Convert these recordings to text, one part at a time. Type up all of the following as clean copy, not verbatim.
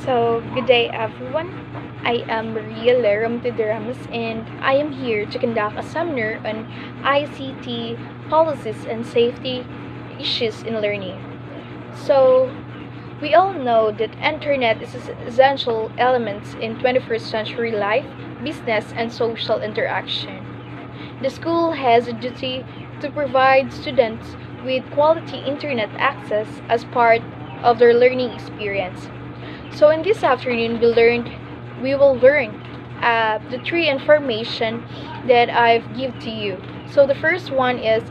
Good day everyone. I am Lera Montederamos and I am here to conduct a seminar on ICT policies and safety issues in learning. So, we all know that internet is an essential element in 21st century life, business, and social interaction. The school has a duty to provide students with quality internet access as part of their learning experience. So in this afternoon, we will learn the three information that I've give to you. So the first one is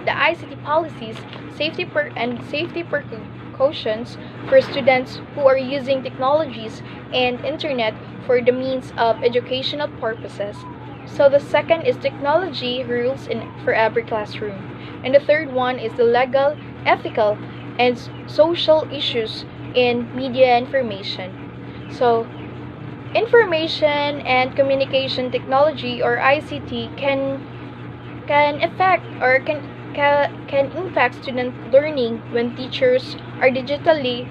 the ICT policies, safety precautions for students who are using technologies and internet for the means of educational purposes. So the second is technology rules for every classroom, and the third one is the legal, ethical, and social issues in media information. So, information and communication technology or ICT can affect or can impact student learning when teachers are digitally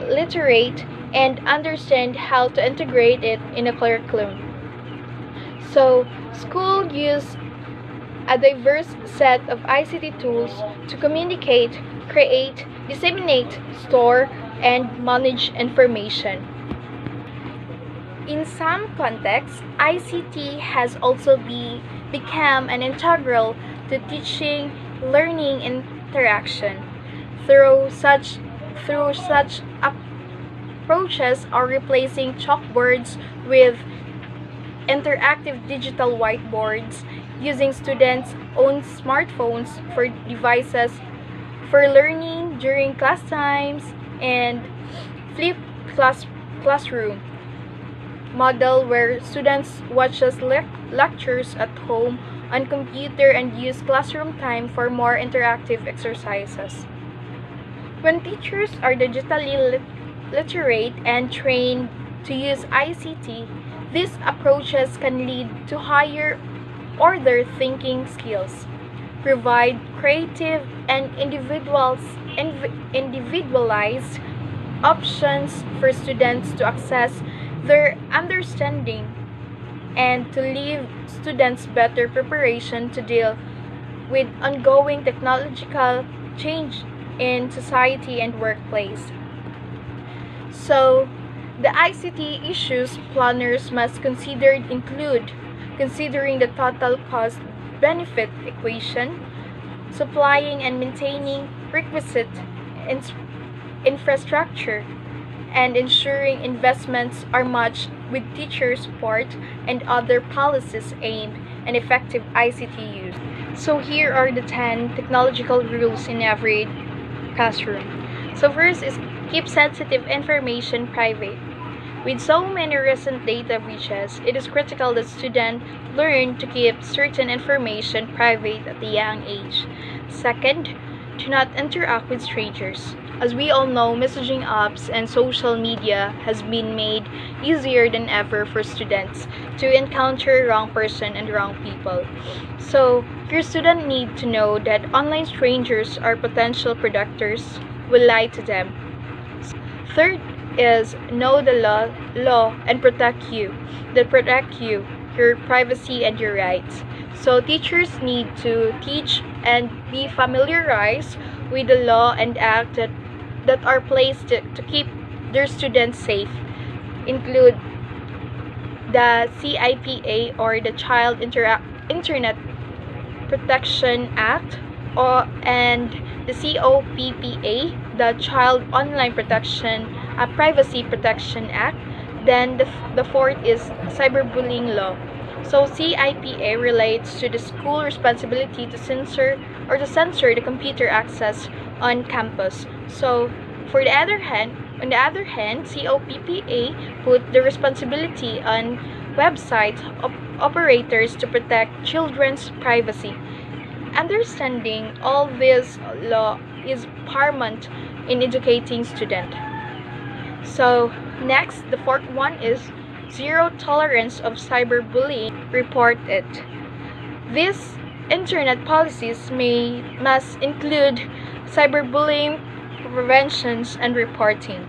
literate and understand how to integrate it in a curriculum. So, school use a diverse set of ICT tools to communicate, create, disseminate, store, and manage information. In some contexts, ICT has also become an integral to teaching, learning, interaction. Through such approaches are replacing chalkboards with interactive digital whiteboards, using students' own smartphones for devices for learning during class times, and flipped classroom model where students watches lectures at home on computer and use classroom time for more interactive exercises. When teachers are digitally literate and trained to use ICT, these approaches can lead to higher order thinking skills, provide creative and individualized options for students to access their understanding, and to leave students better preparation to deal with ongoing technological change in society and workplace. So, the ICT issues planners must include considering the total cost benefit equation, supplying and maintaining requisite infrastructure, and ensuring investments are matched with teacher support and other policies aimed at effective ICT use. So here are the 10 technological rules in every classroom. So first is keep sensitive information private. With so many recent data breaches, it is critical that students learn to keep certain information private at a young age. Second, do not interact with strangers. As we all know, messaging apps and social media has been made easier than ever for students to encounter wrong person and wrong people. So, your student need to know that online strangers are potential predators will lie to them. Third is know the law and protect you, your privacy and your rights. So teachers need to teach and be familiarized with the law and act that are placed to keep their students safe. Include the CIPA or the Internet Protection Act, and the COPPA, the Child Online Privacy Protection Act. Then the fourth is cyberbullying law. So CIPA relates to the school responsibility to censor the computer access on campus. So on the other hand, COPPA put the responsibility on website operators to protect children's privacy. Understanding all this law is paramount in educating students. So next, the fourth one is zero tolerance of cyberbullying. Report it. These internet policies must include cyberbullying preventions and reporting.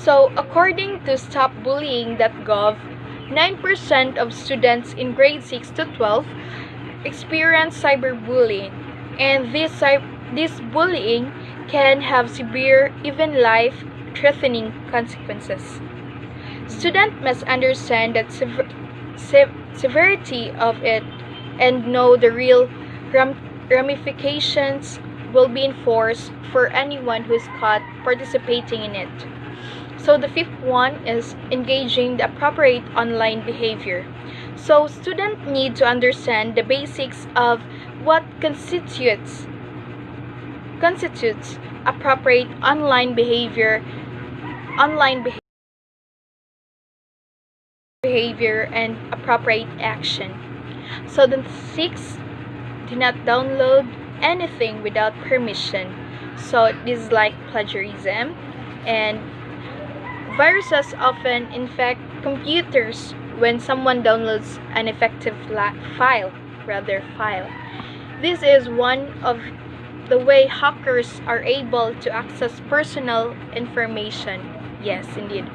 So, according to stopbullying.gov, 9% of students in grade 6 to 12 experience cyberbullying, and this bullying can have severe, even life-threatening consequences. Students must understand the severity of it and know the real ramifications will be enforced for anyone who is caught participating in it. So the fifth one is engaging the appropriate online behavior. So students need to understand the basics of what constitutes appropriate online behavior and appropriate action. So the sixth, do not download anything without permission. So this is like plagiarism, and viruses often infect computers when someone downloads an effective file. This is one of the way hackers are able to access personal information. Yes, indeed.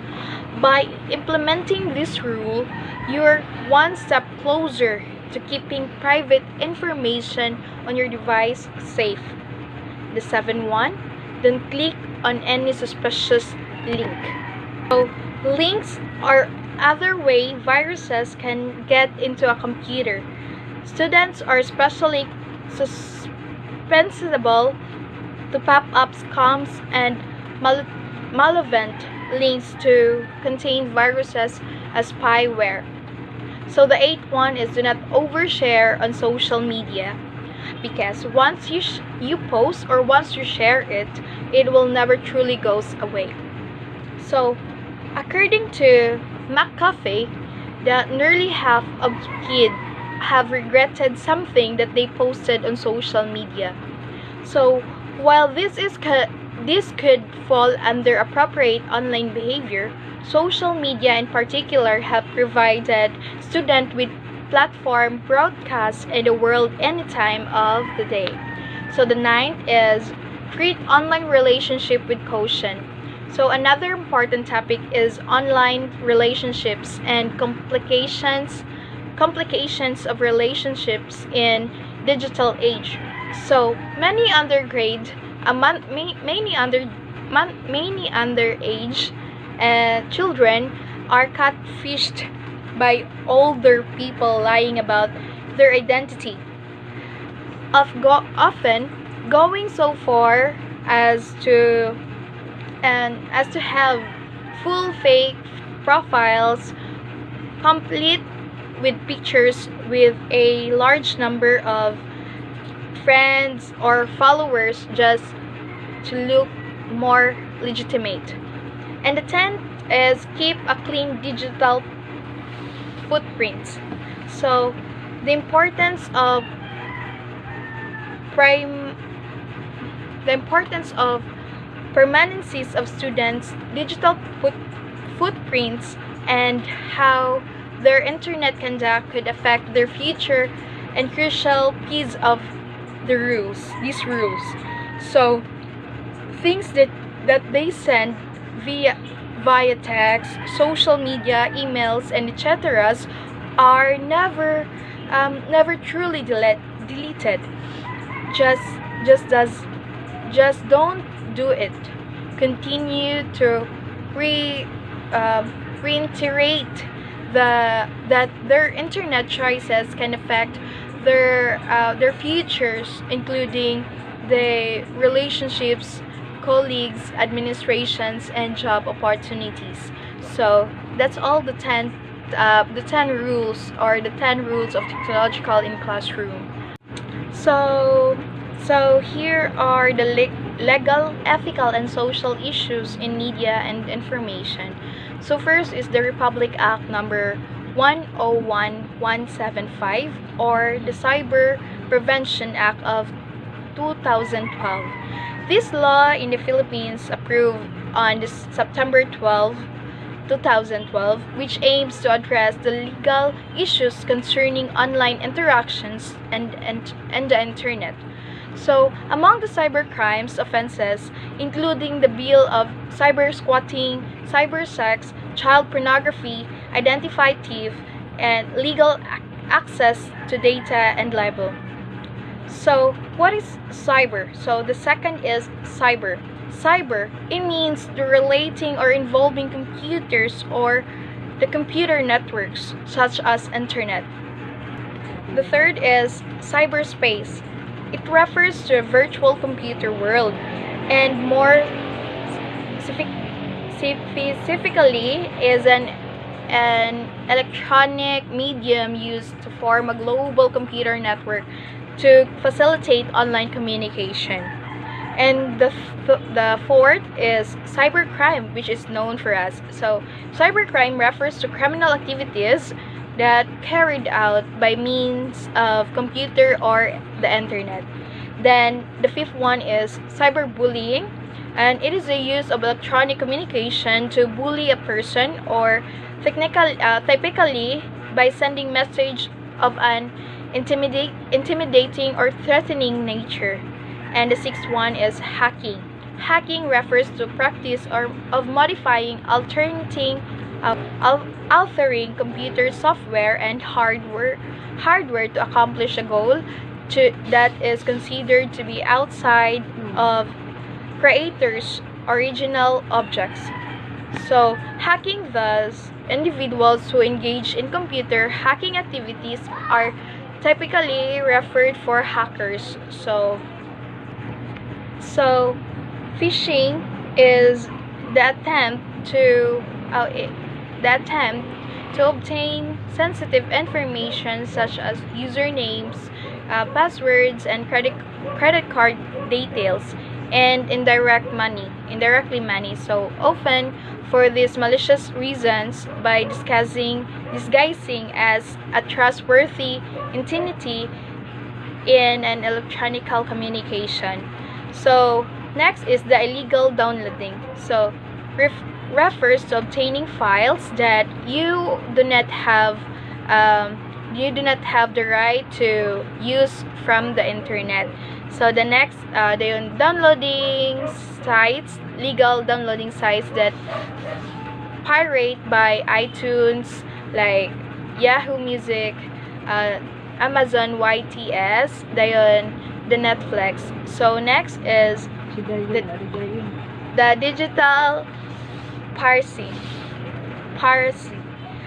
By implementing this rule, you're one step closer to keeping private information on your device safe. The seventh one, don't click on any suspicious link. So, links are other way viruses can get into a computer. Students are especially susceptible to pop-up scams and malevolent links to contain viruses as spyware. So the eighth one is do not overshare on social media, because once you post or once you share it, it will never truly goes away. So according to McAfee, that nearly half of kids have regretted something that they posted on social media. So while this could fall under appropriate online behavior, social media in particular have provided students with platform broadcasts in the world any time of the day. So the ninth is treat online relationship with caution. So another important topic is online relationships and complications of relationships in digital age. So many underage children are catfished by older people lying about their identity, often going so far as to have full fake profiles complete with pictures with a large number of friends or followers just to look more legitimate. And the 10th is keep a clean digital footprint. So the importance of permanencies of students' digital footprints and how their internet conduct could affect their future and crucial piece of these rules. So things that they send via text, social media, emails, and etc. are never truly deleted. Just don't do it. Continue to reiterate that their internet choices can affect their futures, including the relationships, colleagues, administrations, and job opportunities. So that's all the 10 rules, or the 10 rules of technological in classroom. So here are the legal, ethical, and social issues in media and information. So first is the Republic Act number 101175, or the Cyber Prevention Act of 2012. This law in the Philippines approved on September 12, 2012, which aims to address the legal issues concerning online interactions and the internet. So, among the cybercrimes offenses, including the bill of cyber squatting, cyber sex, child pornography, identified thief, and legal access to data and libel. So, what is cyber? So, the second is cyber. Cyber, it means the relating or involving computers or the computer networks such as internet. The third is cyberspace. It refers to a virtual computer world, and more specifically is an electronic medium used to form a global computer network to facilitate online communication. And the fourth is cybercrime, which is known for us. So, cybercrime refers to criminal activities that carried out by means of computer or the internet. Then, the fifth one is cyberbullying, and it is the use of electronic communication to bully a person or typically by sending message of an intimidating or threatening nature. And the sixth one is hacking. Hacking refers to practice of modifying, altering computer software and hardware to accomplish a goal that is considered to be outside of creators' original objects. So, hacking thus, individuals who engage in computer hacking activities are typically referred for hackers. So, phishing is the attempt to obtain sensitive information such as usernames, passwords, and credit card details, and indirectly money. So often for these malicious reasons, by disguising as a trustworthy entity in an electronic communication. So next is the illegal downloading. So refers to obtaining files that you do not have the right to use from the internet. So the next, the downloading sites, legal downloading sites that pirate by iTunes, like Yahoo Music, Amazon YTS, the Netflix. So next is the digital piracy.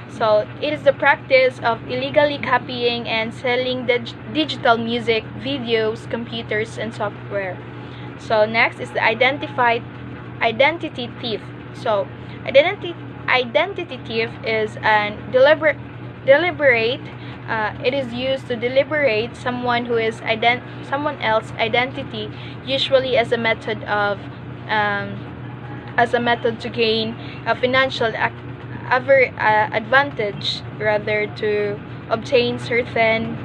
So it is the practice of illegally copying and selling the digital music, videos, computers, and software. So next is the identity thief. So identity thief is an deliberate. It is used to deliberate someone who is someone else's identity, usually as a method to gain a financial advantage, rather to obtain certain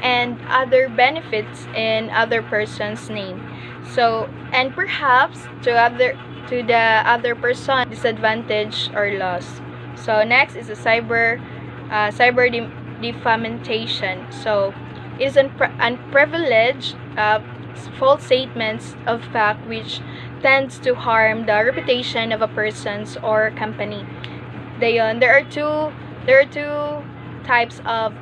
and other benefits in other person's name. So, and perhaps to the other person disadvantage or loss. So next is the cyber defamation. So it is unprivileged false statements of fact which tends to harm the reputation of a person's or company. There are two types of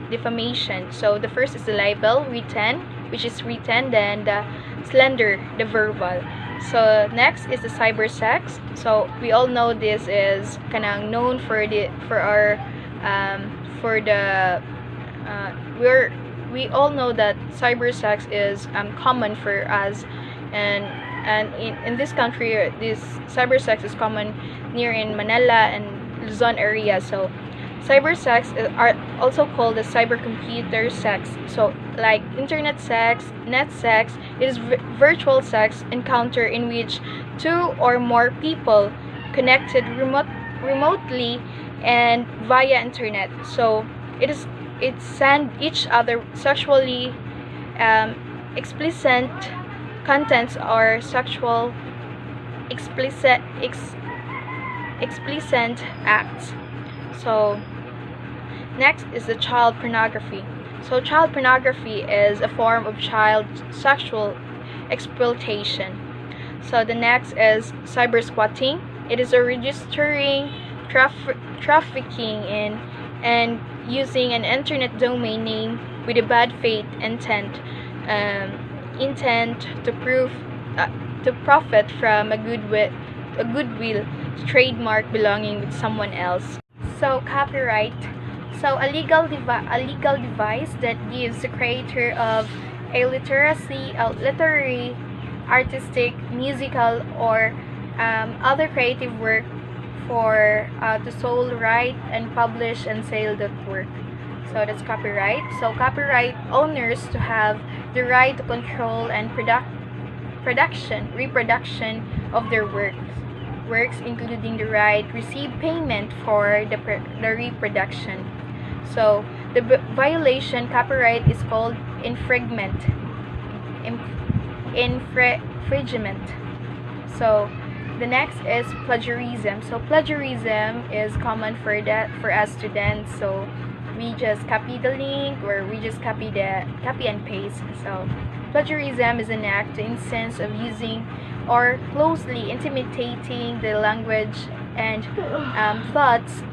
defamation. So the first is the libel, which is written, then the slander, the verbal. So next is the cyber sex. So we all know this is kind of known we all know that cyber sex is common for us, and in this country, this cyber sex is common near in Manila and Luzon area. So cyber sex are also called the cybercomputer sex. So like internet sex, net sex, it is virtual sex encounter in which two or more people connected remotely and via internet. So it send each other sexually explicit contents or sexual explicit acts. So next is the child pornography. So child pornography is a form of child sexual exploitation. So the next is cyber squatting. It is a registering, trafficking in, and using an internet domain name with a bad faith intent to to profit from a goodwill trademark belonging with someone else. So copyright. So a legal device that gives the creator of a literary, artistic, musical, or other creative work for the sole right and publish and sell that work. So that's copyright. So copyright owners to have the right to control and reproduction of their works including the right to receive payment for the reproduction. So the violation copyright is called infringement. Infringement. So the next is plagiarism. So plagiarism is common for us students. So we just copy the link or we just copy and paste. So plagiarism is an act to instance of using or closely imitating the language and thoughts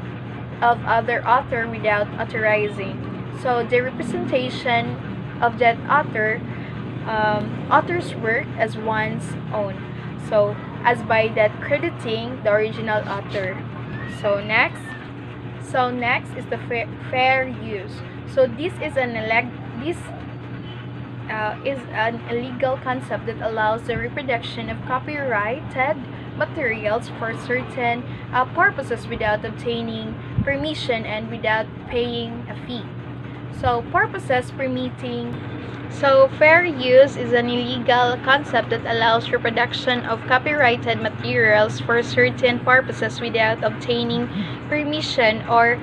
of other author without authorizing. So the representation of that author's work as one's own. So as by that crediting the original author. So next is the fair use. So this is an illegal concept that allows the reproduction of copyrighted materials for certain purposes without obtaining permission and without paying a fee. So fair use is an illegal concept that allows reproduction of copyrighted materials for certain purposes without obtaining permission or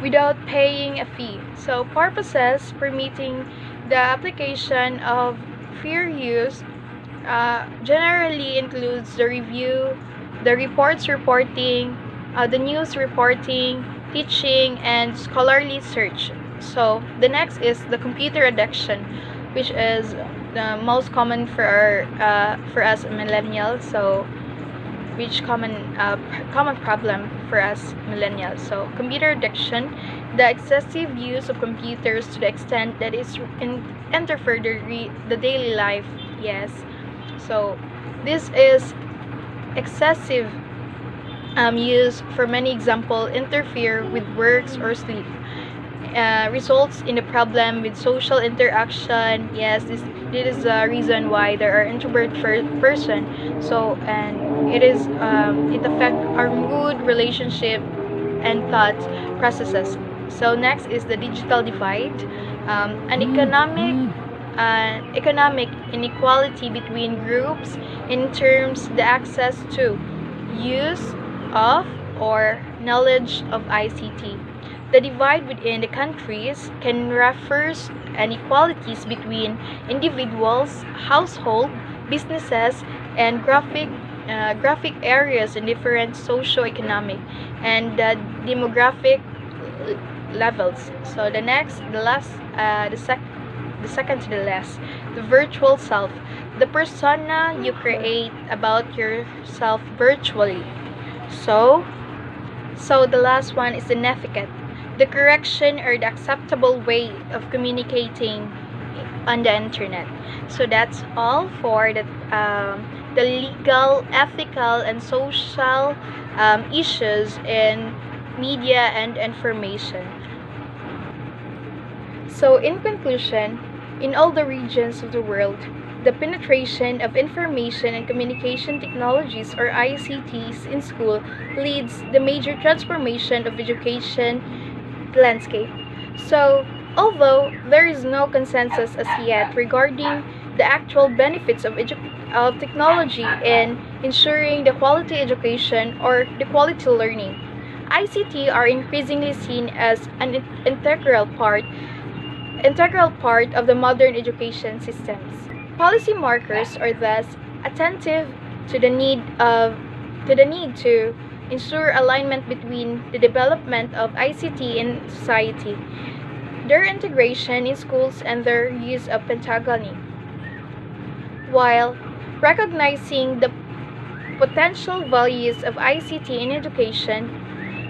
without paying a fee. So purposes permitting the application of fair use generally includes the review, the reports reporting, the news reporting, teaching, and scholarly research. So the next is the computer addiction, which is the most common for us millennials. So which common problem for us millennials. So computer addiction, the excessive use of computers to the extent that it interfere the daily life. Yes. So this is excessive use, for many example, interfere with works or sleep. Results in the problem with social interaction. Yes, this is the reason why there are introvert person. So and it affect our mood, relationship, and thought processes. So next is the digital divide, an economic inequality between groups in terms the access to, use of, or knowledge of ICT. The divide within the countries can refer inequalities between individuals, household, businesses, and graphic areas in different socio-economic and demographic levels. So the second to the last, the virtual self, the persona you create about yourself virtually. So the last one is the netiquette, the correction or the acceptable way of communicating on the internet. So that's all for the legal, ethical, and social issues in media and information. So in conclusion, in all the regions of the world, the penetration of information and communication technologies, or ICTs, in school leads the major transformation of education landscape. So although there is no consensus as yet regarding the actual benefits of technology in ensuring the quality education or the quality learning, ICT are increasingly seen as an integral part of the modern education systems. Policy markers are thus attentive to the need to ensure alignment between the development of ICT in society their integration in schools and their use of pedagogy, while recognizing the potential values of ICT in education.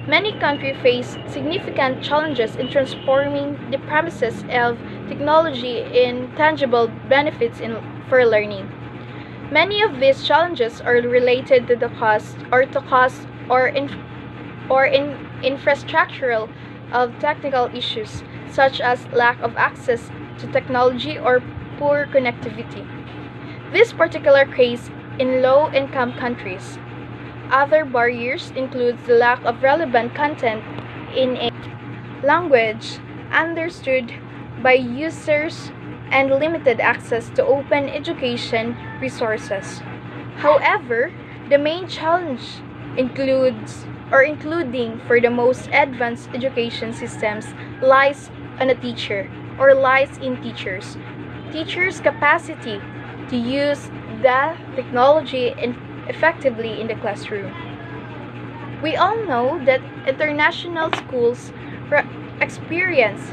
Many countries face significant challenges in transforming the premises of technology in tangible benefits for learning. Many of these challenges are related to the cost or in infrastructural of technical issues such as lack of access to technology or poor connectivity. This particular case in low-income countries. Other barriers include the lack of relevant content in a language understood by users and limited access to open education resources. However, the main challenge including for the most advanced education systems lies on a teacher or lies in teachers. Teachers' capacity to use the technology effectively in the classroom. We all know that international schools experience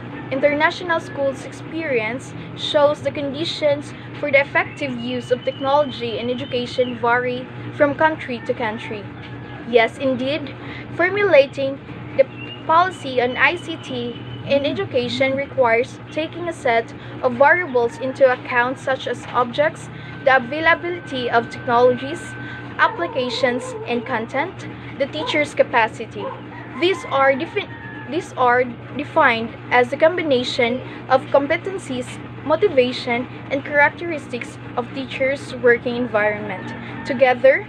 shows the conditions for the effective use of technology in education vary from country to country. Yes, indeed, formulating the policy on ICT in education requires taking a set of variables into account such as objects, the availability of technologies, applications, and content, the teacher's capacity. These are defined as the combination of competencies, motivation, and characteristics of teachers' working environment, together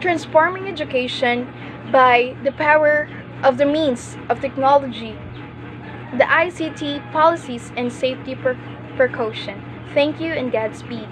transforming education by the power of the means of technology, the ICT policies, and safety precaution. Thank you and Godspeed.